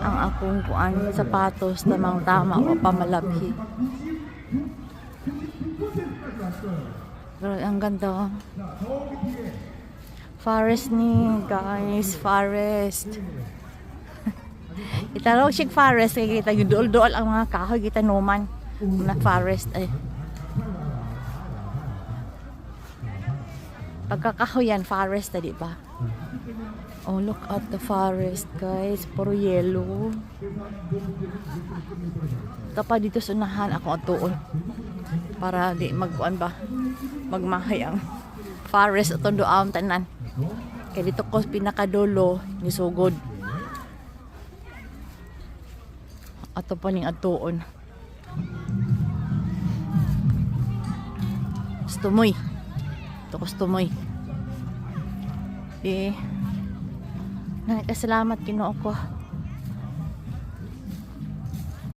ang akong kuan sapatos tamang tama o pamalabhi. Pero ang ganda. Forest ni guys, forest. Itarog siya forest kay kita gudol-dol ang mga kahoy kita numan na forest ay. Pagkakahoy yan forest di ba? Oh, look at the forest, guys. Puro yellow. Tapos dito sa unahan ako atuon. Para di magkuan ba? Magmahay ang forest atong doam tanan. Kaya dito ko pinakadulo ni sugod. Ato pa ning atuon. Stumoy. Ito ko stumoy. Nakasalamat Ginoo ko.